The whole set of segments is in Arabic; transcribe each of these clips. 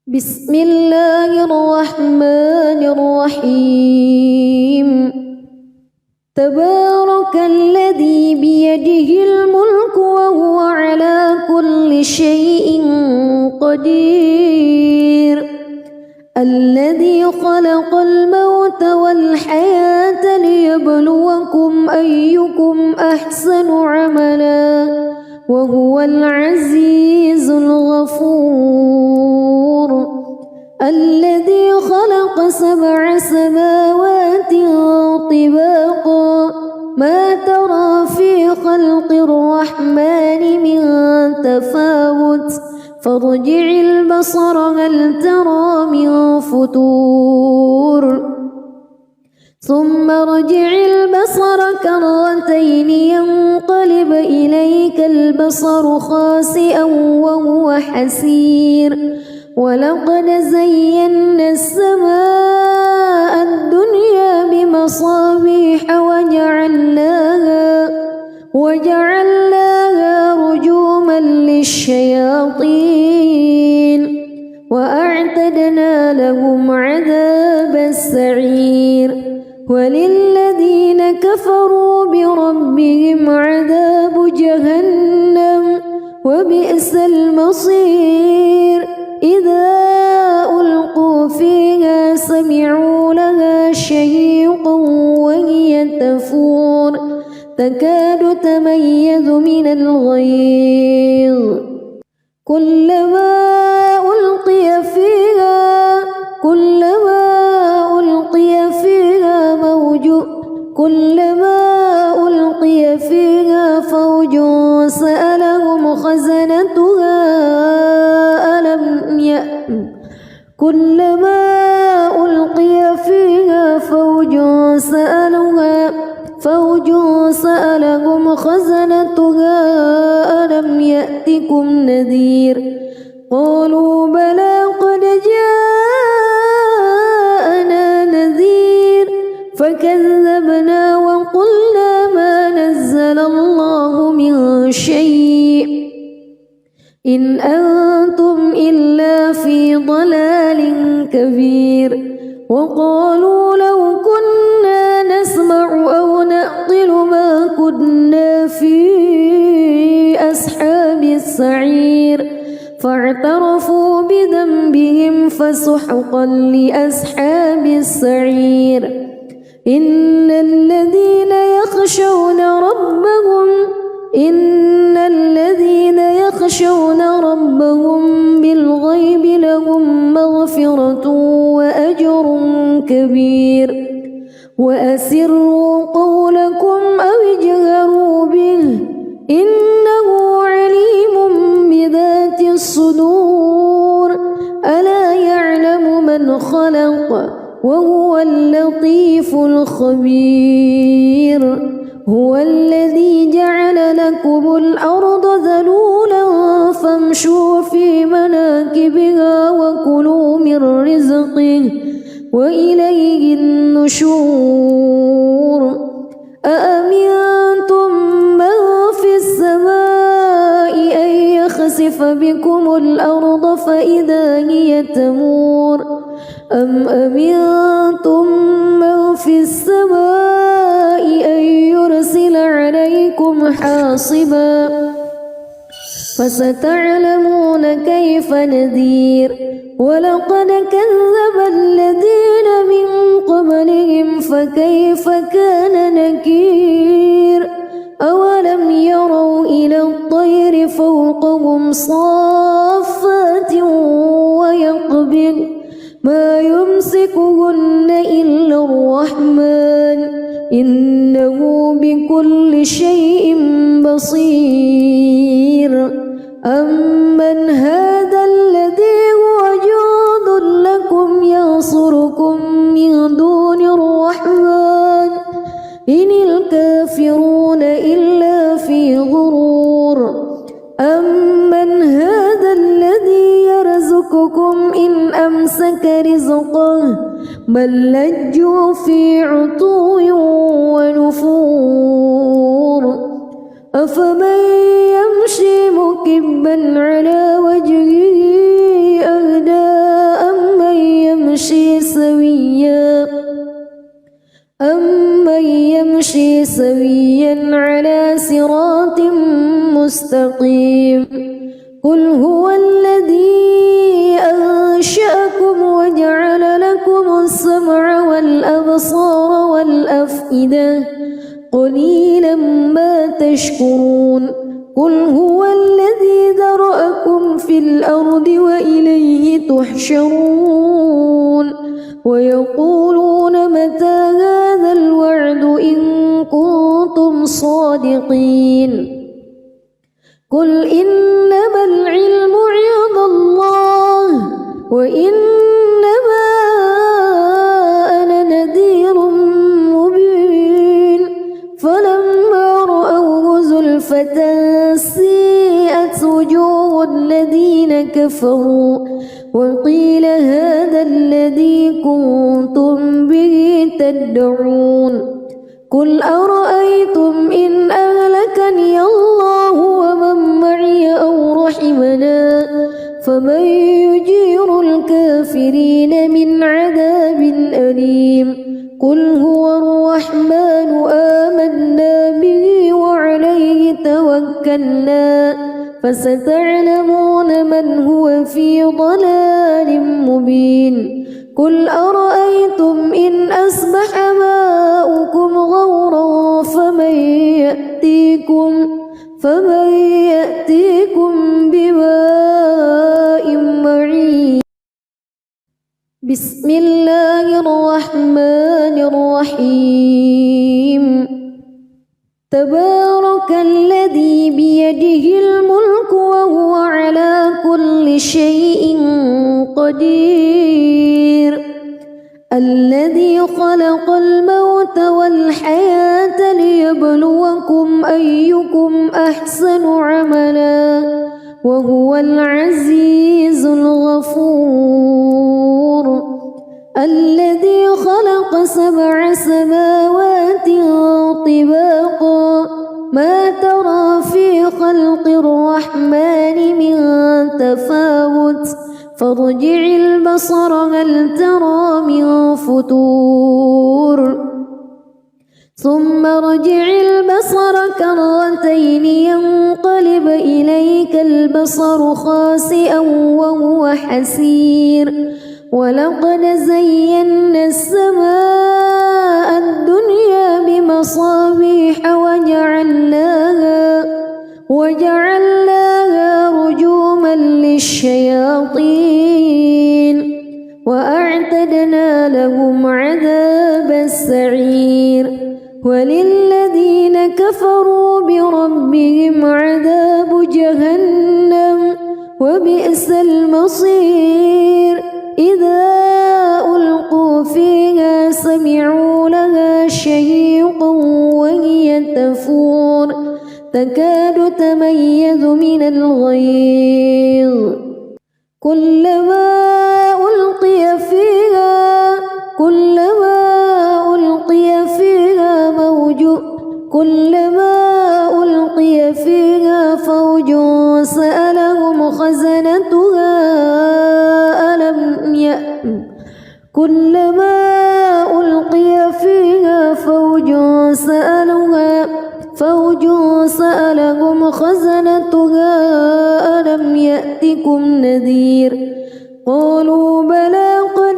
بسم الله الرحمن الرحيم تبارك الذي بيده الملك وهو على كل شيء قدير الذي خلق الموت والحياة ليبلوكم أيكم أحسن عملا وهو العزيز الغفور الذي خلق 7 سماوات طباقا ما ترى في خلق الرحمن من تفاوت فارجع البصر هل ترى من فتور ثم ارجع البصر كرتين ينقلب إليك البصر خاسئا وهو حسير ولقد زينا السماء الدنيا بمصابيح وجعلناها رجوما للشياطين وأعتدنا لهم عذاب السعير وللذين كفروا بربهم عذاب جهنم وبئس المصير إذا ألقوا فيها سمعوا لها شهيقا وهي تفور تكاد تميز من الغيظ كلما ألقي فيها فوج سألهم خزنتها ألم يأتكم نذير قالوا بلى قد جاءنا نذير فكذبنا وقلنا ما نزل الله من شيء إن أنتم إلا في ضلال كبير وقالوا لو كنا نسمع أو نعقل ما كنا في أصحاب السعير فاعترفوا بذنبهم فسحقا لأصحاب السعير إن الذين يخشون ربهم بالغيب لهم مغفرة وأجر كبير وأسروا قولكم أو اجهروا به إنه عليم بذات الصدور ألا يعلم من خلق وهو اللطيف الخبير هو الذي جعل لكم الأرض ذلولا فامشوا في مناكبها وكلوا من رزقه وإليه النشور أأمنتم من في السماء أن يخسف بكم الأرض فإذا هي تمور أم أمنتم من في السماء أن يرسل عليكم حاصبا فستعلمون كيف نذير ولقد كذب الذين من قبلهم فكيف كان نكير أولم يروا إلى الطير فوقهم صافات ويقبض ما يمسكهن إلا الرحمن إنه بكل شيء بصير أمن هذا الذي هو جند لكم ينصركم من دون الرحمن إن الكافرون إلا في غرور أمن هذا الذي يرزقكم إن أمسك رزقه بل لجوا في عتو ونفور أفمن يمشي مكبا على وجهه أهدى سويا على صراط مستقيم قل هو الذي أنشأكم وجعل لكم السمع والأبصار والأفئدة قليلا ما تشكرون قل هو الذي ذرأكم في الأرض وإليه تحشرون ويقولون متى هذا الوعد إن كنتم صادقين قل إنما العلم عند الله وإنما أنا نذير مبين فلما رأوه زلفة سيئت وجوه الذين كفروا وقيل هذا الذي كنتم به تدعون قل أرأيتم إن أهلكني الله ومن معي أو رحمنا فمن يجير الكافرين من عذاب أليم قل هو الرحمن آمنا به وعليه توكلنا فستعلمون من هو في ضلال مبين قل أرأيتم إن أصبح ماؤكم غورا فمن يأتيكم بماء معين بسم الله الرحمن الرحيم تبارك الذي بيده الملك وهو على كل شيء قدير الذي خلق الموت والحياة ليبلوكم أيكم أحسن عملا وهو العزيز الغفور الذي خلق 7 سماوات طباقا ما ترى في خلق الرحمن من تفاوت فارجع البصر هل ترى من فطور ثم ارجع البصر كرتين ينقلب إليك البصر خاسئا وهو حسير ولقد زينا السماء الدنيا بمصابيح وجعلناها رجوما للشياطين وأعتدنا لهم عذاب السعير وللذين كفروا بربهم عذاب جهنم وبئس المصير إذا ألقوا فيها سمعوا لها شهيقا وهي تفور تكاد تميز من الغيظ كلما ألقي فيها فوج سألهم خزنتها كلما ألقي فيها فوج سألهم خزنتها ألم يأتكم نذير قالوا بلى قد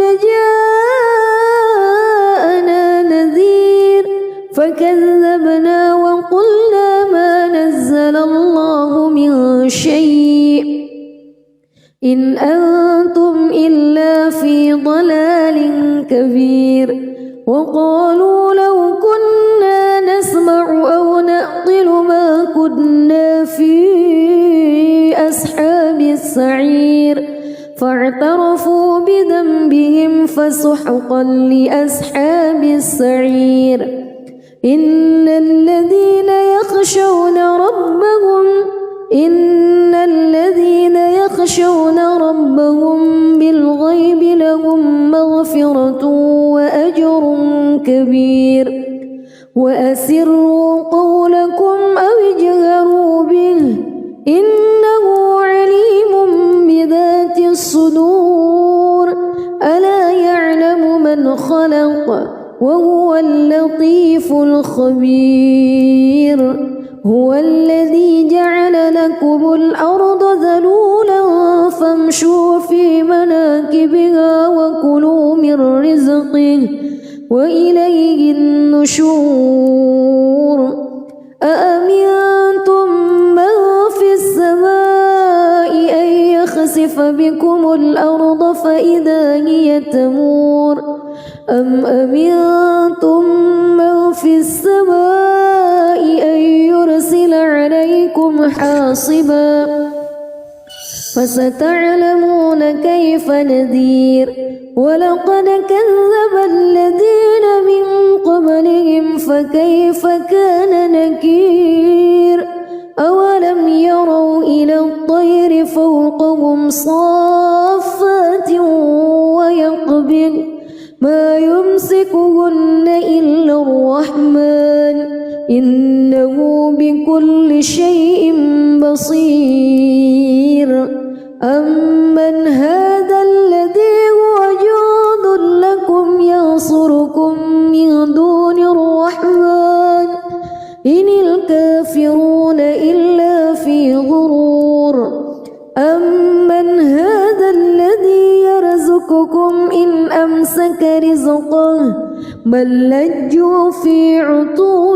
جاءنا نذير فكذبنا وقلنا ما نزل الله من شيء إن أنتم إلا في ضلال كبير وقالوا لو كنا نسمع أو نعقل ما كنا في أصحاب السعير فاعترفوا بذنبهم فسحقا لأصحاب السعير إن الذين يخشون ربهم بالغيب لهم مغفرة وأجر كبير وأسروا قولكم أو اجهروا به إنه عليم بذات الصدور ألا يعلم من خلق وهو اللطيف الخبير هو الذي جعل لكم الأرض ذلولا فامشوا في مناكبها وكلوا من رزقه وإليه النشور أأمنتم من في السماء أن يخسف بكم الأرض فإذا هي تمور أم أمنتم من في السماء أن يرسل عليكم حاصبا فستعلمون كيف نذير ولقد كذب الذين من قبلهم فكيف كان نكير أولم يروا إلى الطير فوقهم صافات ويقبض ما يمسكهن إلا الرحمن إنه بكل شيء بصير أمن هذا الذي هو جند لكم ينصركم من دون الرحمن إن الكافرون إلا في غرور أمن هذا الذي يرزقكم إن أمسك رزقه بل لجوا في عتو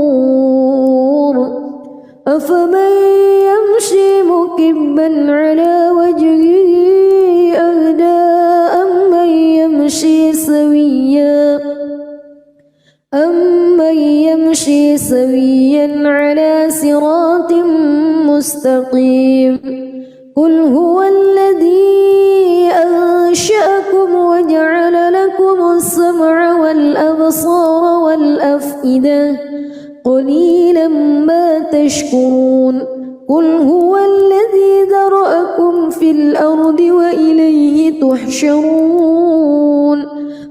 ونفور أفمن يمشي مكبا على وجهه أهدى أمن يمشي سويا على صراط مستقيم قل هو الذي أنشأكم وجعل لكم السمع والأبصار والأفئدة قليلا ما تشكرون قل هو الذي ذرأكم في الأرض وإليه تحشرون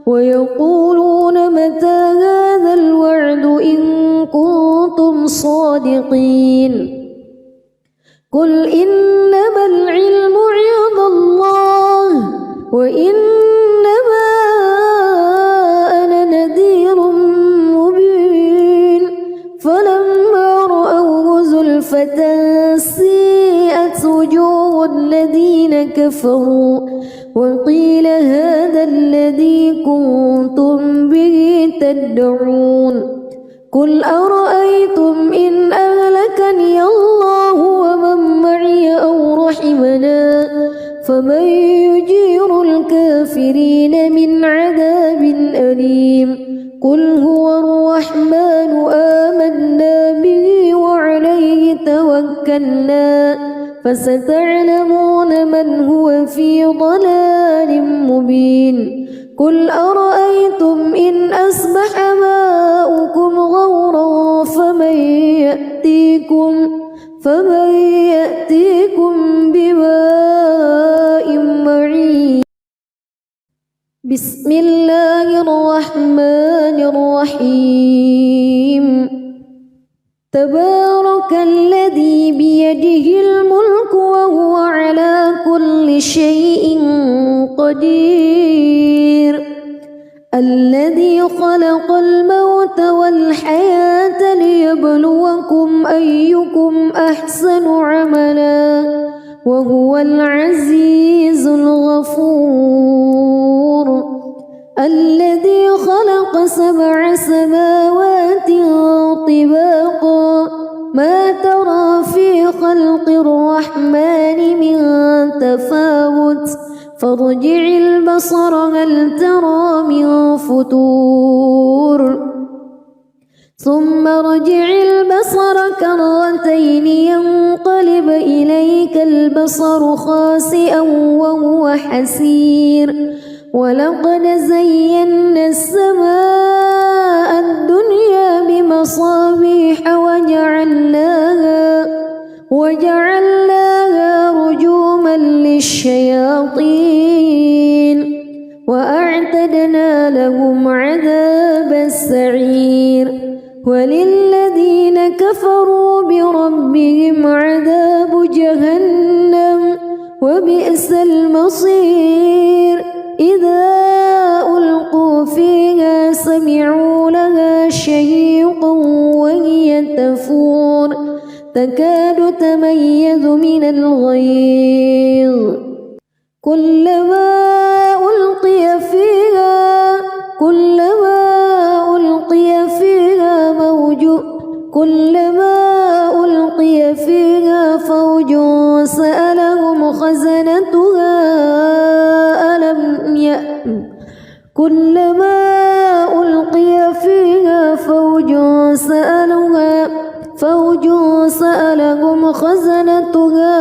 ويقولون متى هذا الوعد إن كنتم صادقين قل إنما العلم عند الله وإنما أنا نذير مبين فلما رأوه زلفة سيئت وجوه الذين كفروا وقيل هذا الذي كنتم به تدعون قل أرأيتم إن أهلكني الله ومن معي أو رحمنا فمن يجير الكافرين من عذاب أليم قل هو الرحمن آمنا به وعليه توكلنا فستعلمون من هو في ضلال مبين قل أرأيتم إن أصبح ماؤكم غورا فمن يأتيكم بماء معين بسم الله الرحمن الرحيم تبارك الذي بيده الملك وهو على كل شيء قدير الذي خلق الموت والحياة ليبلوكم أيكم أحسن عملا وهو العزيز الغفور الذي خلق 7 سماوات طباقا ما ترى في خلق الرحمن من تفاوت فارجع البصر هل ترى من فتور ثم ارجع البصر كرتين ينقلب إليك البصر خاسئا وهو حسير ولقد زينا السماء الدنيا بمصابيح وجعلناها رجوما للشياطين وأعتدنا لهم عذاب السعير وللذين كفروا بربهم عذاب جهنم وبئس المصير إذا ألقوا فيها بالغيظ كلما ألقي فيها فوج سألهم خزنتها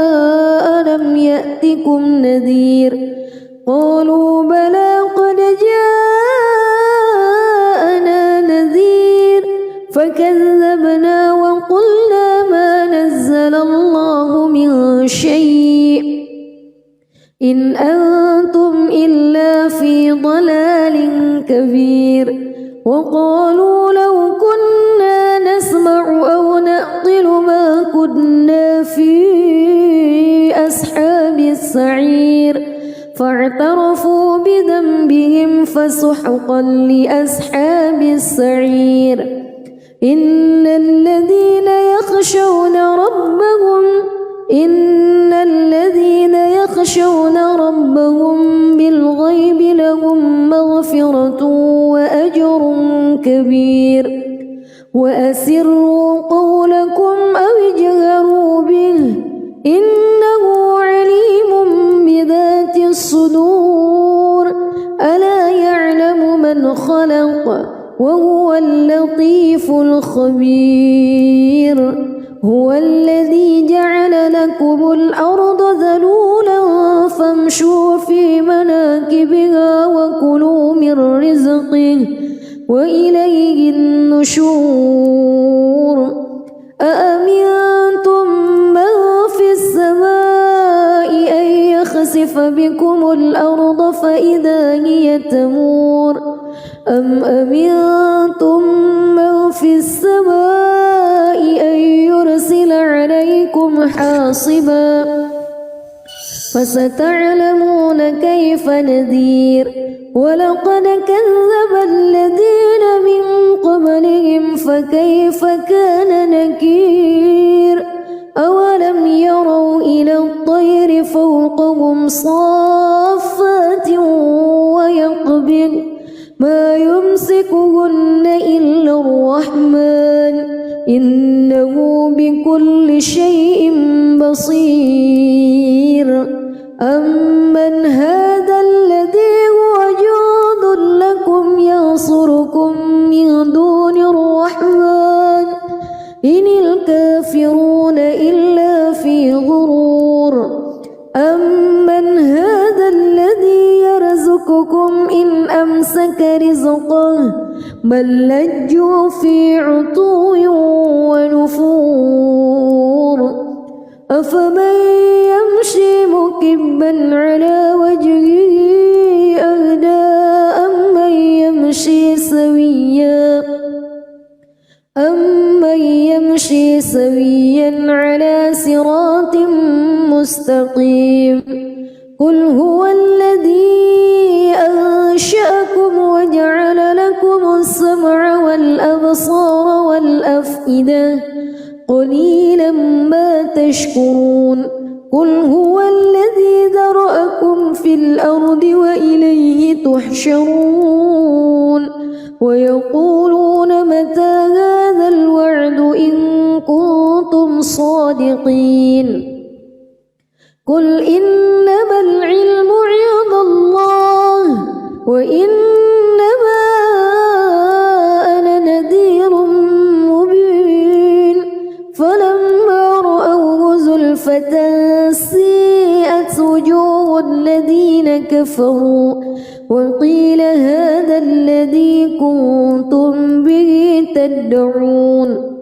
ألم يأتكم نذير قالوا بلى قد جاءنا نذير فكذبنا وقلنا ما نزل الله من شيء إن أنتم إلا في ضلال كبير وقالوا لو كنا نسمع أو نعقل ما كنا في أصحاب السعير فاعترفوا بذنبهم فسحقا لأصحاب السعير إن الذين يخشون ربهم بالغيب لهم مغفرة وأجر كبير وأسروا قولكم أو اجهروا به إنه عليم بذات الصدور ألا يعلم من خلق وهو اللطيف الخبير هو الذي جعل لكم الأرض ذلولا فامشوا في مناكبها وكلوا من رزقه وإليه النشور أأمنتم من في السماء أن يخسف بكم الأرض فإذا هي تمور أم أمنتم من في السماء أن يرسل عليكم حاصبا فستعلمون كيف نذير ولقد كذب الذين من قبلهم فكيف كان نكير أولم يروا إلى الطير فوقهم صافات ويقبض ما يمسكهن إلا الرحمن إنه بكل شيء بصير أمن هذا الذي هو جند لكم ينصركم من دون الرحمن إن الكافرون إلا في غرور أمن هذا الذي يرزقكم إن أمسك رزقه بل لجوا في عتو ونفور أفمن يمشي مكبا على وجهه أهدى أمن يمشي سويا على صراط مستقيم قل هو الذي أنشأكم وجعل لكم السمع والأبصار والأفئدة قليلا ما تشكرون قل هو الذي ذرأكم في الأرض وإليه تحشرون ويقولون متى هذا الوعد إن كنتم صادقين قل إنما العلم عند الله وإنما أنا نذير مبين فلما رأوه زلفة سيئت وجوه الذين كفروا وقيل هذا الذي كنتم به تدعون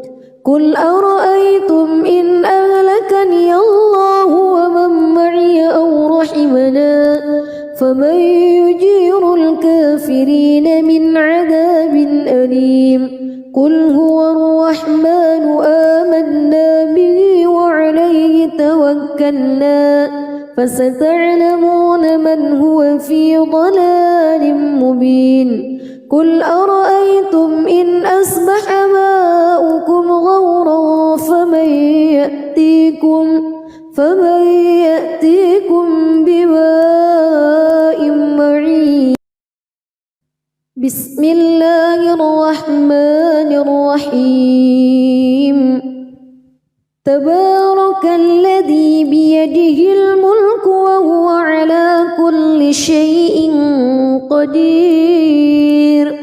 قل أرأيتم إن أهلكني الله ومن معي أو رحمنا فمن يجير الكافرين من عذاب أليم قل هو الرحمن آمنا به وعليه توكلنا فستعلمون من هو في ضلال مبين قل أرأيتم إن أصبح ماؤكم غورا فمن بسم الله الرحمن الرحيم تبارك الذي بيده الملك وهو على كل شيء قدير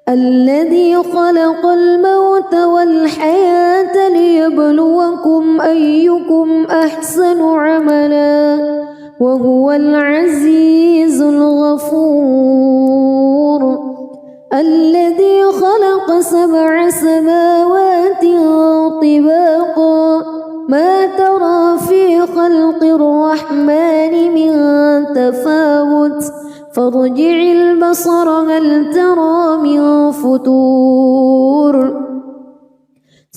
الذي خلق الموت والحياة ليبلوكم أيكم أحسن عملا وهو العزيز الغفور الذي خلق 7 سماوات طباقا ما ترى في خلق الرحمن من تفاوت فارجع البصر هل ترى من فتور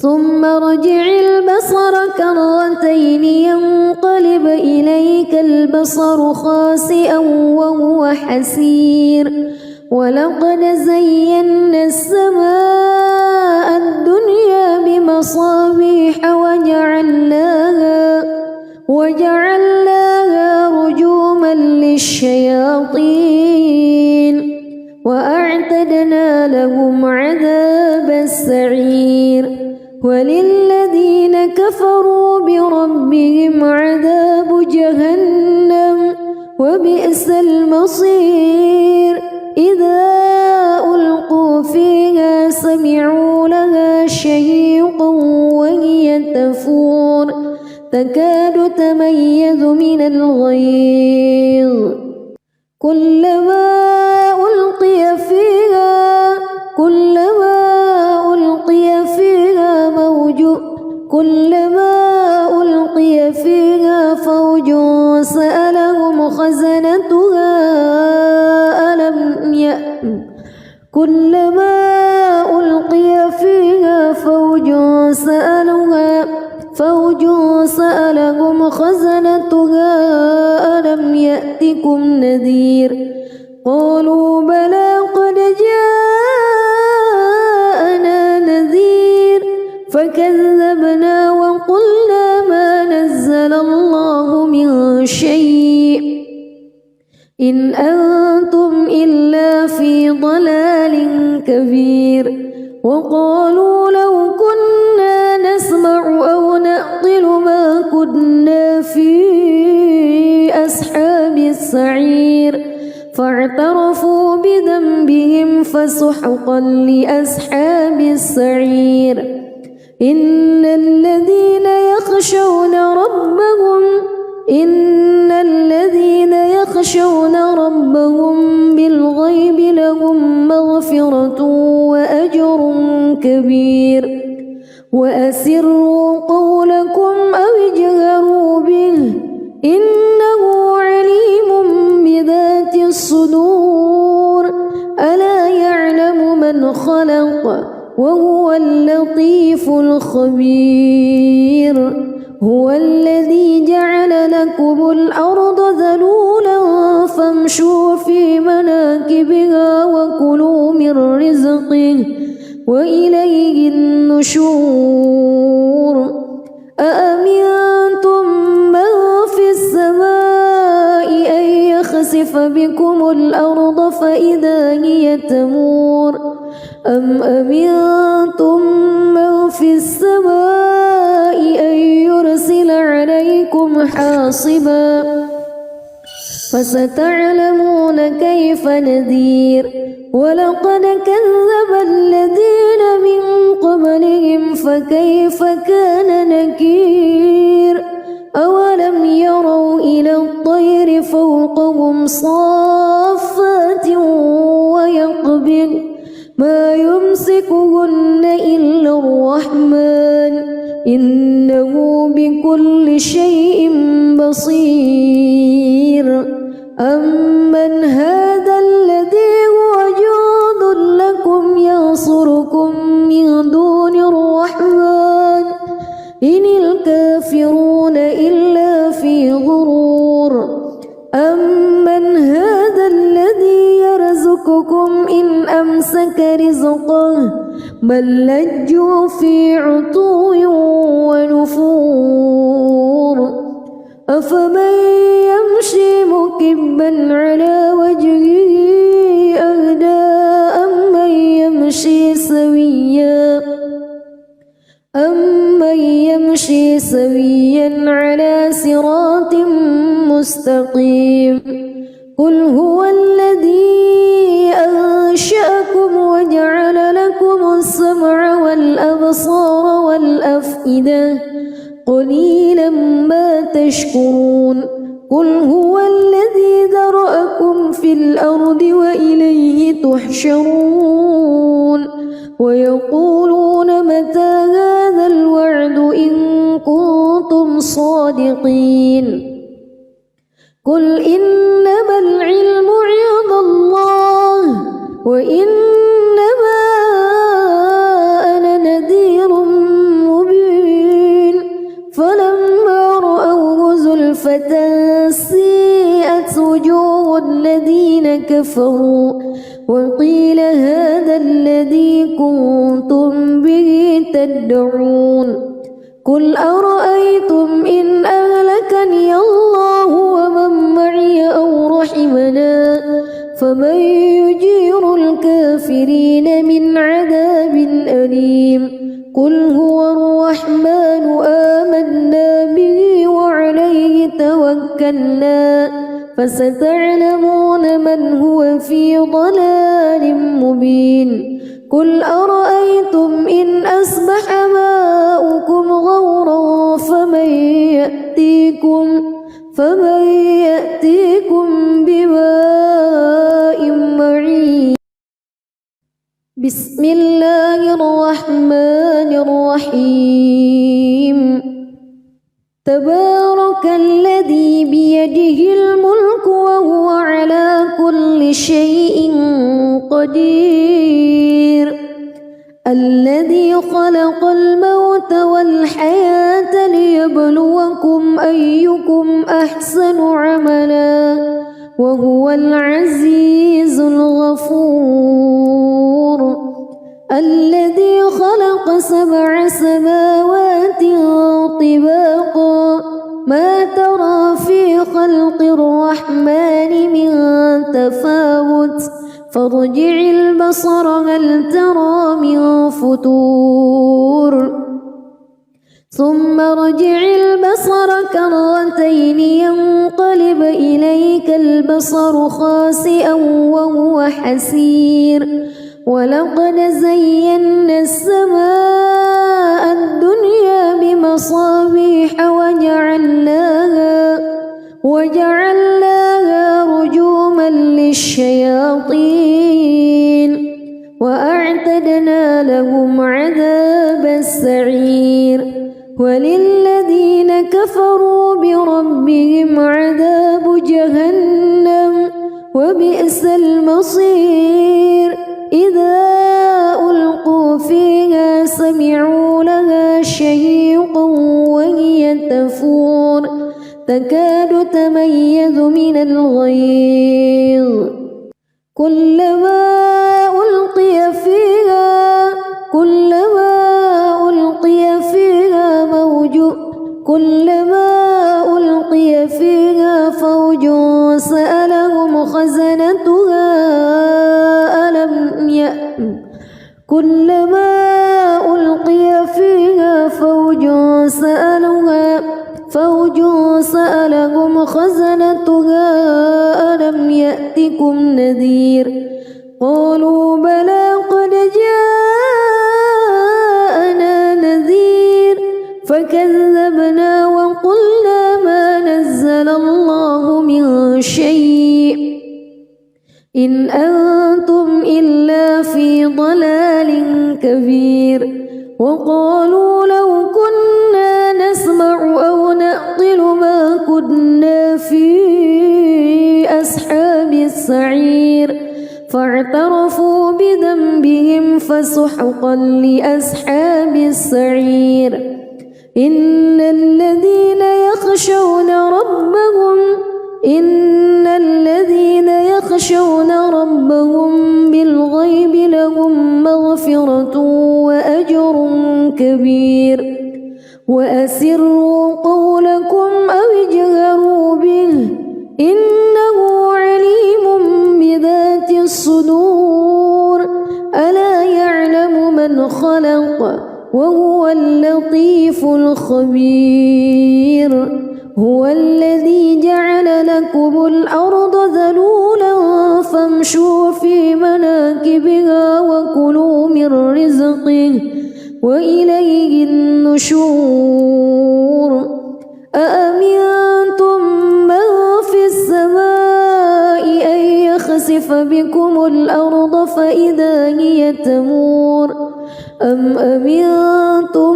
ثم ارجع البصر كرتين ينقلب إليك البصر خاسئا وهو حسير ولقد زينا السماء الدنيا بمصابيح وجعلناها رجوما للشياطين وأعتدنا لهم عذاب السعير وللذين كفروا بربهم عذاب جهنم وبئس المصير إذا ألقوا فيها سمعوا لها شهيقا وهي تفور تكاد تميز من الغيظ كلما ألقي فيها فوج سألهم خزنتها ألم يأتكم نذير قالوا بلى قد جاءنا نذير فكذبنا وقلنا ما نزل الله من شيء إن أنتم إلا في ضلال كبير وقالوا لو كنا نسمع أو نعقل ما كنا في أصحاب السعير فاعترفوا بذنبهم فسحقا لأصحاب السعير إن الذين يخشون ربهم بالغيب لهم مغفرة وأجر كبير وأسروا قولكم أو اجهروا به إنه عليم بذات الصدور ألا يعلم من خلق وهو اللطيف الخبير هو الذي جعل لكم الأرض ذلولا فامشوا في مناكبها وكلوا من رزقه وإليه النشور أأمنتم من في السماء أن يخسف بكم الأرض فإذا هي تمور أم أمنتم من في السماء أن يرسل عليكم حاصبا فستعلمون كيف نذير ولقد كذب الذين من قبلهم فكيف كان نكير أولم يروا إلى الطير فوقهم صافات ويقبض ما يمسكهن إلا الرحمن إنه بكل شيء بصير أمن هذا الذي هو جند لكم ينصركم من دون الرحمن إن الكافرون إلا في غرور أمن هذا الذي يرزقكم إن أمسك رزقه بل لجوا في عتو ونفور أفمن يمشي مكبا على وجهه أهدى سويا على صراط مستقيم قل هو الذي أنشأكم وجعل لكم السمع والأبصار والأفئدة قليلا ما تشكرون قل هو الذي ذرأكم في الأرض وإليه تحشرون ويقولون متى هذا الوعد إن كنتم صادقين قل إنما العلم عند الله وإنما أنا نذير مبين فلما رأوه زلفة سيئت وجوه الذين كفروا وقيل هذا الذي كنتم به تدعون قل أرأيتم إن أهلكني الله ومن معي أو رحمنا فمن يجير الكافرين من عذاب أليم قل هو الرحمن آمنا به وعليه توكلنا فستعلمون من هو في ضلال مبين قل أرأيتم إن أصبح ماؤكم غورا فمن يأتيكم بماء معين بسم الله الرحمن الرحيم تبارك الذي بيده الملك وهو على كل شيء قدير الذي خلق الموت والحياة ليبلوكم أيكم أحسن عملا وهو العزيز الغفور الذي خلق 7 سماوات طباقا ما ترى في خلق الرحمن من تفاوت فارجع البصر هل ترى من فتور ثم ارجع البصر كرتين ينقلب إليك البصر خاسئا وهو حسير ولقد زينا السماء الدنيا بمصابيح وجعلناها رجوما للشياطين وأعتدنا لهم عذاب السعير وللذين كفروا بربهم عذاب جهنم وبئس المصير إذا ألقوا فيها سمعوا لها شهيقا وهي تفور تكاد تميز من الغيظ كلما ألقي فيها فوج سألهم خزنتها كلما ألقي فيها فوج سألهم خزنتها ألم يأتكم نذير قالوا بلى قد جاءنا نذير فكذبنا وقلنا ما نزل الله من شيء إن أنتم إلا في ضلال كبير وقالوا لو كنا نسمع أو نعقل ما كنا في أصحاب السعير فاعترفوا بذنبهم فسحقا لأصحاب السعير إن الذين يخشون ربهم بالغيب لهم مغفرة وأجر كبير وأسروا قولكم أو اجهروا به إنه عليم بذات الصدور ألا يعلم من خلق وهو اللطيف الخبير هو الذي جعل لكم الأرض ذلولا فامشوا في مناكبها وكلوا من رزقه وإليه النشور أأمنتم من في السماء أن يخسف بكم الأرض فإذا هي تمور أم أمنتم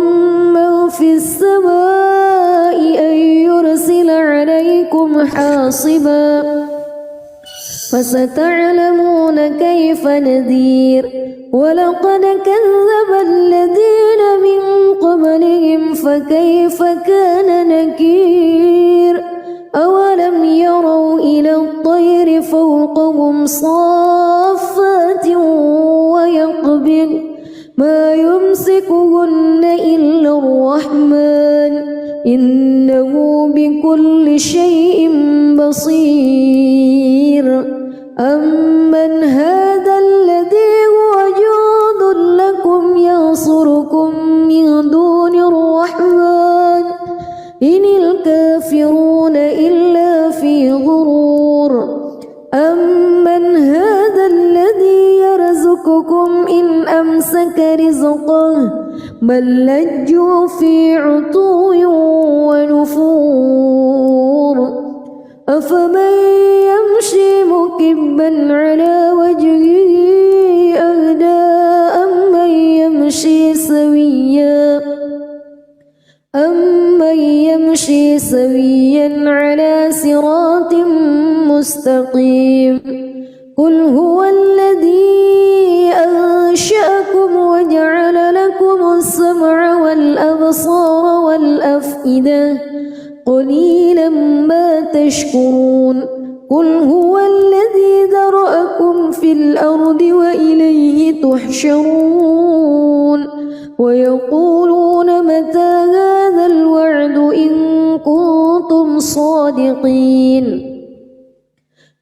من في السماء أن يرسل عليكم حاصبا فستعلمون كيف نذير ولقد كذب الذين من قبلهم فكيف كان نكير أولم يروا إلى الطير فوقهم صافات ويقبض ما يمسكهن إلا الرحمن إنه بكل شيء بصير أمن هذا الذي هو جند لكم ينصركم من دون الرحمن إن الكافرون إلا في غرور أمن هذا الذي يرزقكم إن أمسك رزقه بل لجوا في عتو ونفور أفمن يمشي مكبا على وجهه أهدى أمن يمشي سويا على صراط مستقيم قل هو الذي أنشأكم وجعل لكم السمع والأبصار والأفئدة قليلا ما تشكرون قل هو الذي ذرأكم في الأرض وإليه تحشرون ويقولون متى هذا الوعد إن كنتم صادقين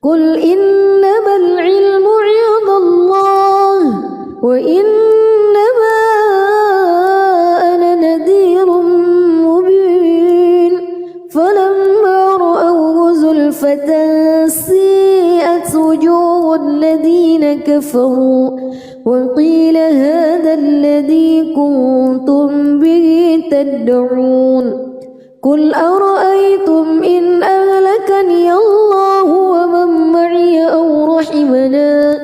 قل إنما العلم عند الله وإنما أنا نذير مبين فلما رأوه زلفة سيئت وجوه الذين كفروا وقيل هذا الذي كنتم به تدعون قل أرأيتم إن أهلكني الله ومن معي أو رحمنا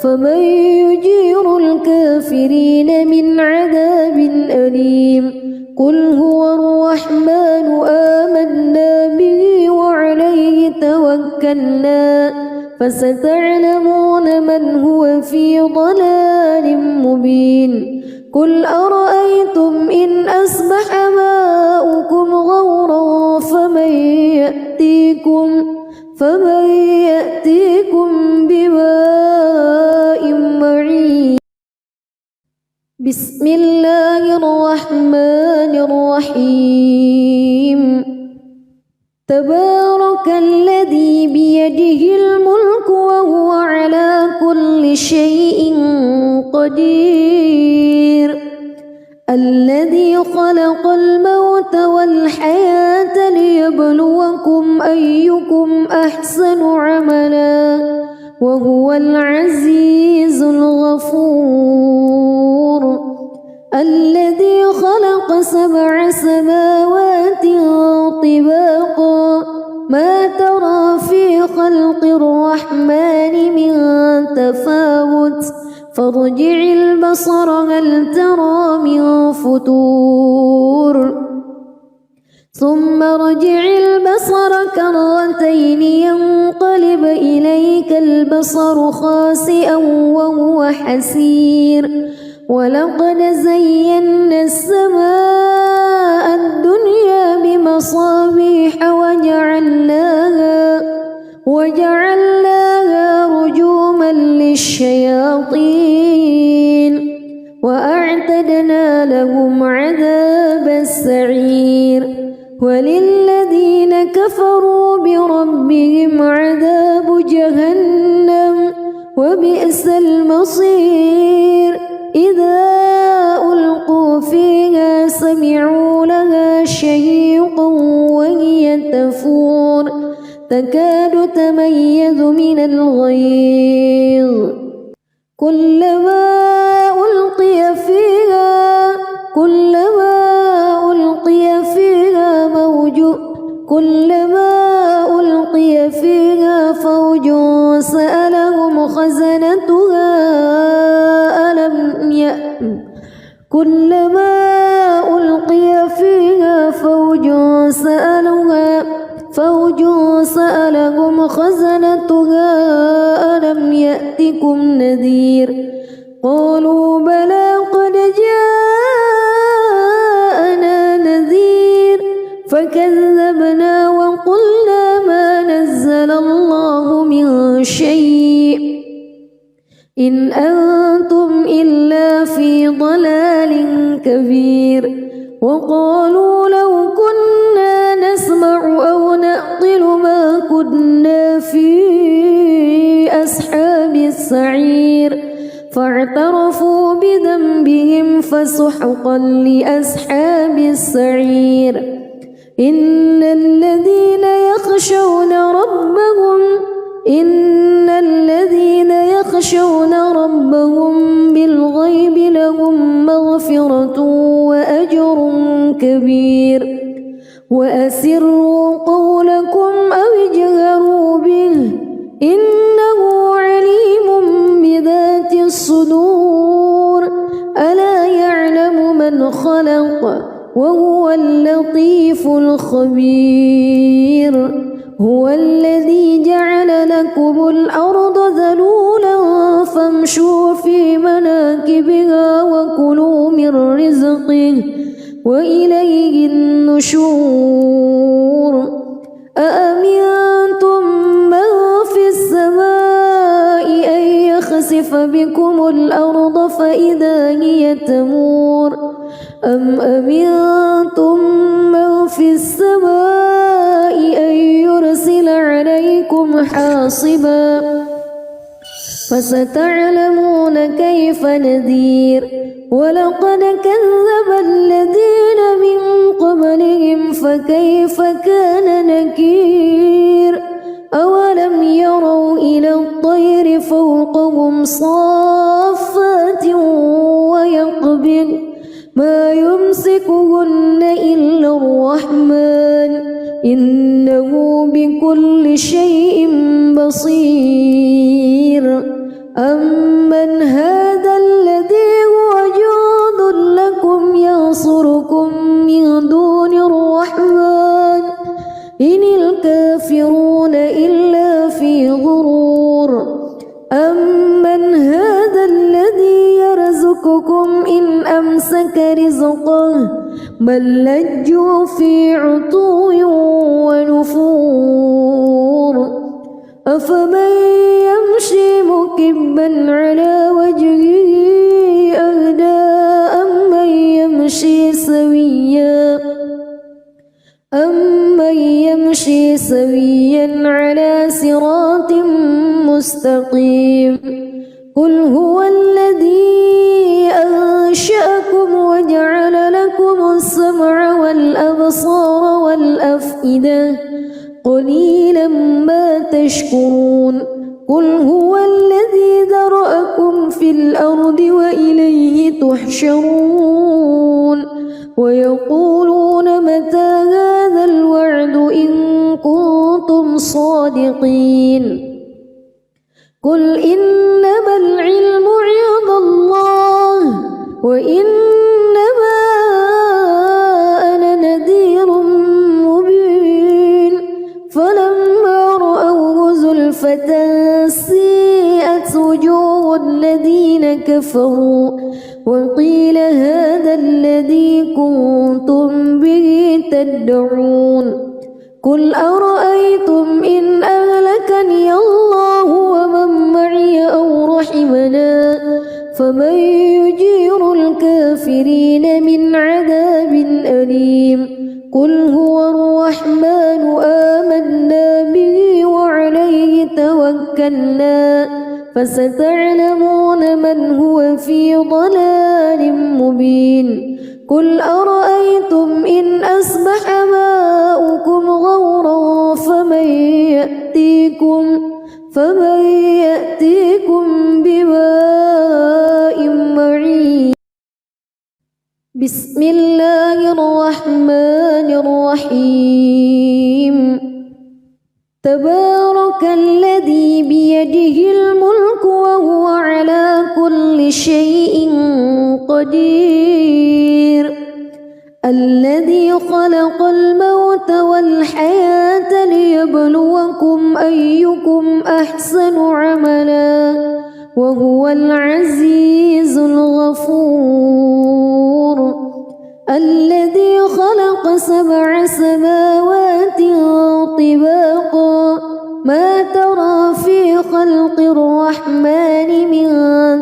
فمن يجير الكافرين من عذاب أليم قل هو الرحمن آمنا به وعليه توكلنا فستعلمون من هو في ضلال مبين قل أرأيتم إن أصبح ماؤكم غورا فمن يأتيكم بماء معين بسم الله الرحمن الرحيم تبارك الذي بيده الملك وهو على كل شيء قدير الذي خلق الموت والحياة ليبلوكم أيكم أحسن عملا وهو العزيز الغفور الذي خلق 7 سماوات طباقا ما ترى في خلق الرحمن من تفاوت فارجع البصر هل ترى من فتور ثم ارجع البصر كرتين ينقلب إليك البصر خاسئا وهو حسير ولقد زينا السماء الدنيا بمصابيح وجعلناها رجوما للشياطين وأعتدنا لهم عذاب السعير وللذين كفروا بربهم عذاب جهنم وبئس المصير إذا ألقوا فيها يتميز من الغيظ كلما ألقي فيها فوج سألهم خزنتها ألم يأتكم نذير قالوا بلى قد جاءنا نذير فكذبنا وقلنا ما نزل الله من شيء إن أنتم إلا في ضلال كبير وقالوا لو كنا نسمع أو نعقل ما كنا في أصحاب السعير فاعترفوا بذنبهم فسحقا لأصحاب السعير إن الذين يخشون ربهم بالغيب لهم مغفرة وأجر كبير وأسروا قولكم أو اجهروا به إنه عليم بذات الصدور ألا يعلم من خلق وهو اللطيف الخبير هو الذي جعل لكم الأرض ذلولا فامشوا في مناكبها وكلوا من رزقه وإليه النشور أأمنتم من في السماء أن يخسف بكم الأرض فإذا هي تمور أم أمنتم من في السماء أن يرسل عليكم حاصبا فستعلمون كيف نذير ولقد كذب الذين من قبلهم فكيف كان نكير أولم يروا إلى الطير فوقهم صافات ويقبض ما يمسكهن إلا الرحمن إنه بكل شيء بصير أمن هذا الذي هو جند لكم ينصركم من دون الرحمن إن الكافرون إلا في غرور أمن هذا الذي يرزقكم إن أمسك رزقه بل لجوا في عتو ونفور أفمن يمشي مكبا على وجهه أهدى أمن يمشي سويا على صراط مستقيم قل هو الذي أنشأكم وجعل لكم السمع والأبصار والأفئدة قليلا ما تشكرون قل هو الذي ذرأكم في الأرض وإليه تحشرون ويقولون متى هذا الوعد إن كنتم صادقين قل إنما العلم عند الله وإنما أنا نذير مبين فلما رأوه زلفة سيئت وجوه الذين كفروا وقيل هذا الذي كنتم به تدعون قل أرأيتم إن أهلكني الله ومن معي أو رحمنا فمن يجير الكافرين من عذاب أليم قل هو الرحمن آمنا به وعليه توكلنا فستعلمون من هو في ضلال مبين قل أرأيتم إن أصبح ماؤكم غورا فمن يأتيكم فمن يأتيكم بماء معين. بسم الله الرحمن الرحيم. تبارك الذي بيده الملك وهو على كل شيء قدير. الذي خلق الموت والحياة ليبلوكم أيكم أحسن عملا وهو العزيز الغفور. الذي خلق 7 سماوات طباقا ما ترى في خلق الرحمن من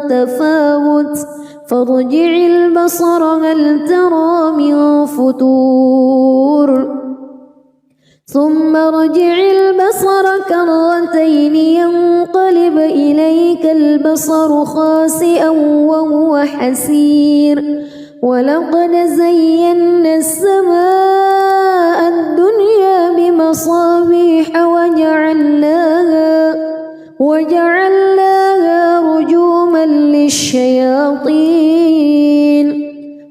تفاوت فارجع البصر هل ترى من فتور ثم ارجع البصر كرتين ينقلب إليك البصر خاسئا وهو حسير. ولقد زينا السماء الدنيا بمصابيح وجعلناها رجوما للشياطين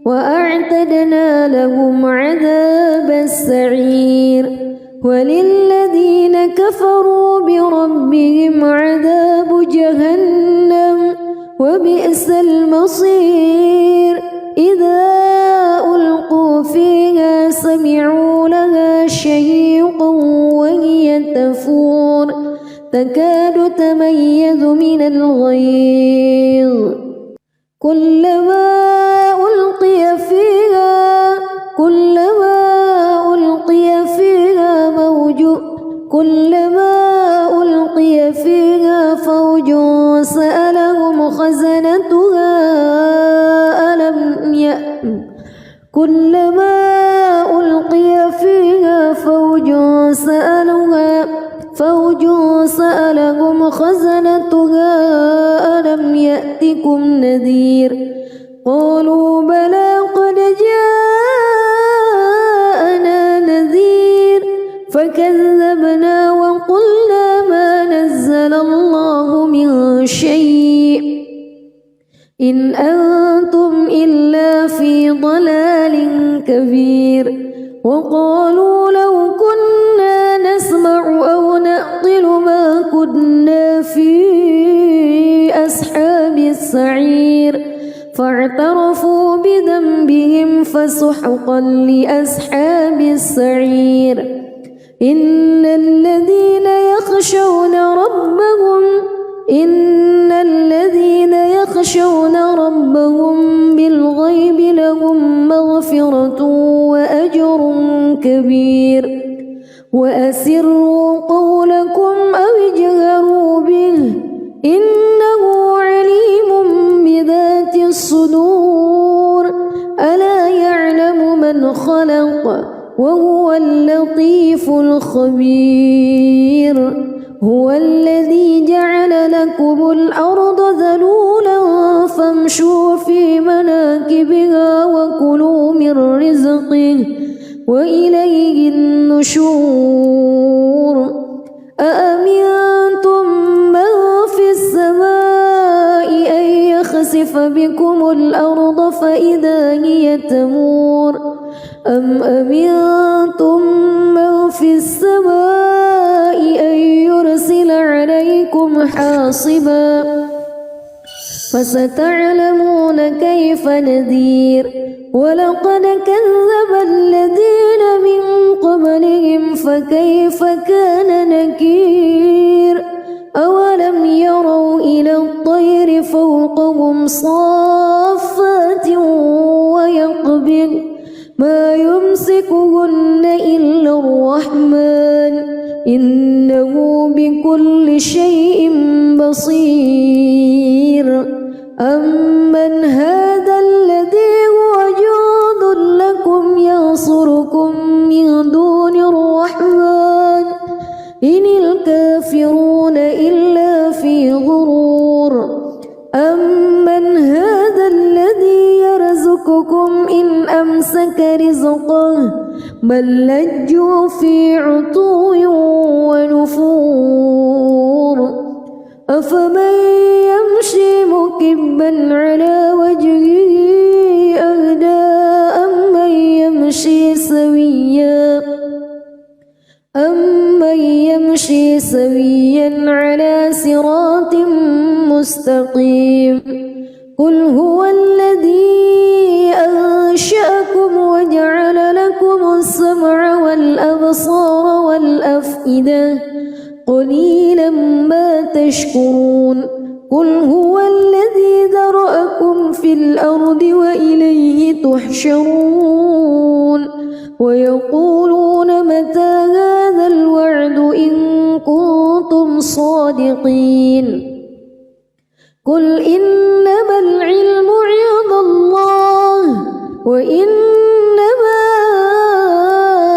وأعتدنا لهم عذاب السعير. وللذين كفروا بربهم عذاب جهنم وبئس المصير. إذا ألقوا فيها سمعوا لها شهيقا وهي تفور تكاد تميز من الغيظ. كلما ألقي فيها فوج سألهم خزنتها ألم يأتكم نذير. قالوا بلى قد جاءنا نذير فكذبنا وقلنا ما نزل الله من شيء إن أنتم إلا في ضلال كبير. وقالوا لو كنا نسمع أو نعقل ما كنا في أصحاب السعير فاعترفوا بذنبهم فسحقا لأصحاب السعير. إن الذين يخشون ربهم بالغيب لهم مغفرة وأجر كبير. وأسروا قولكم أو اجهروا به إنه عليم بذات الصدور. ألا يعلم من خلق وهو اللطيف الخبير. هو الذي جعل لكم الأرض ذلولا فامشوا في مناكبها وكلوا من رزقه وإليه النشور. أأمنتم من في السماء أن يخسف بكم الأرض فإذا هي تمور أم أمنتم من في السماء أن يرسل عليكم حاصبا فستعلمون كيف نذير. ولقد كذب الذين من قبلهم فكيف كان نكير. أولم يروا إلى الطير فوقهم صافات ويقبض ما يمسكهن إلا الرحمن إنه بكل شيء بصير. أمن هذا الذي هو جند لكم ينصركم من دون الرحمن إن الكافرون إلا في غرور. أمن هذا الذي يرزقكم إن أمسك رزقه بل لجوا في عتو ونفور. أفمن يمشي مكبا على وجهه أهدى أمن يمشي سويا على صراط مستقيم قل هو الذي أنشأكم وجعل لكم السمع والأبصار والأفئدة قليلا ما تشكرون قل هو الذي ذرأكم في الأرض وإليه تحشرون ويقولون متى هذا الوعد إن كنتم صادقين قل إنما العلم عند الله وإنما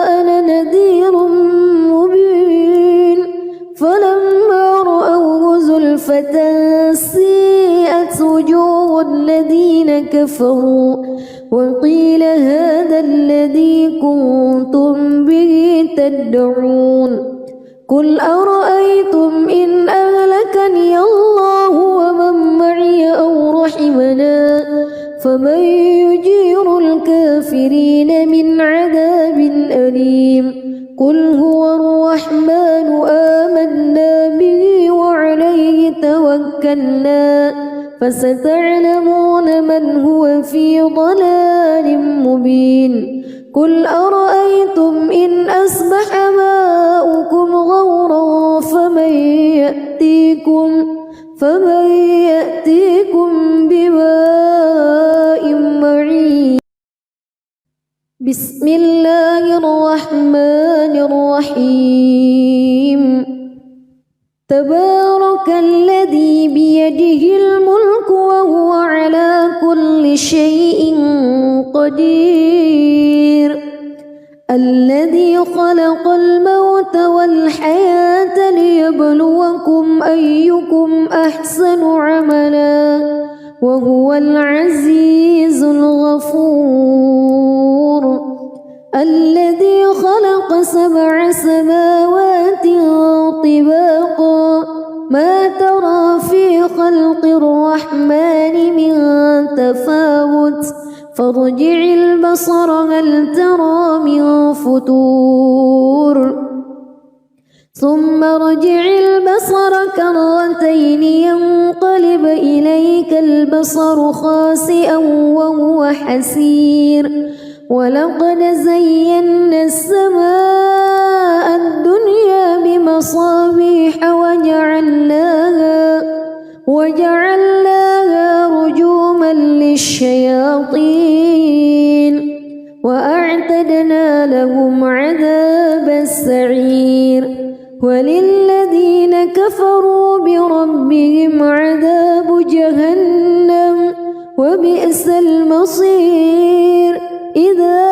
أنا نذير مبين فلما رأوه زلفة سيئت وجوه الذين كفروا وقيل هذا الذي كنتم به تدعون قل أرأيتم إن أهلكني الله ومن معي أو رحمنا فمن يجير الكافرين من عذاب أليم قل هو الرحمن آمنا به وعليه توكلنا فستعلمون من هو في ضلال مبين قل أرأيتم إن أصبح ماؤكم غورا فمن يأتيكم بماء معين بسم الله الرحمن الرحيم تبارك الذي بيده الملك وهو على كل شيء قدير الذي خلق الموت والحياة ليبلوكم أيكم أحسن عملا وهو العزيز الغفور الذي خلق 7 سماوات طباقا ما ترى في خلق الرحمن من تفاوت فارجع البصر هل ترى من فتور ثم ارجع البصر كرتين ينقلب إليك البصر خاسئا وهو حسير ولقد زينا السماء الدنيا بمصابيح وجعلناها رجوما للشياطين وأعتدنا لهم عذاب السعير وللذين كفروا بربهم عذاب جهنم وبئس المصير إذا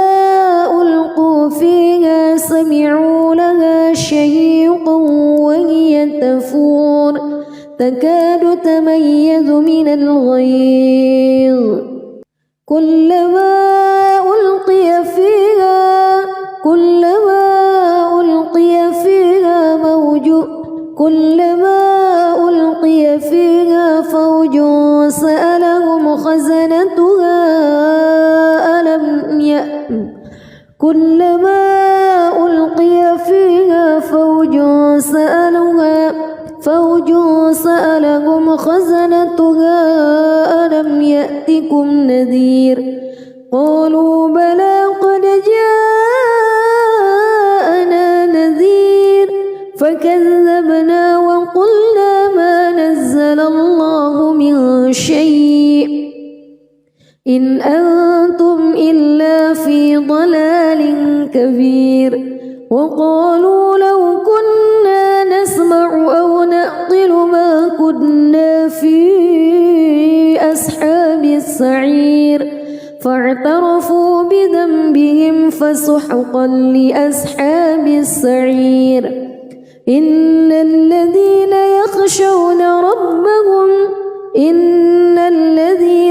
ألقوا فيها سمعوا لها شهيقا وهي تفور تكاد تميز من الغيظ كلما ألقي فيها فوج سألهم خزنتها ألم يأتكم نذير قالوا بلى قد جاءنا نذير فكذبنا وقلنا ما نزل الله من شيء إن أنتم إلا في ضلال كبير وقالوا لو كنا نسمع أو نعقل ما كنا في أصحاب السعير فاعترفوا بذنبهم فسحقا لأصحاب السعير إن الذين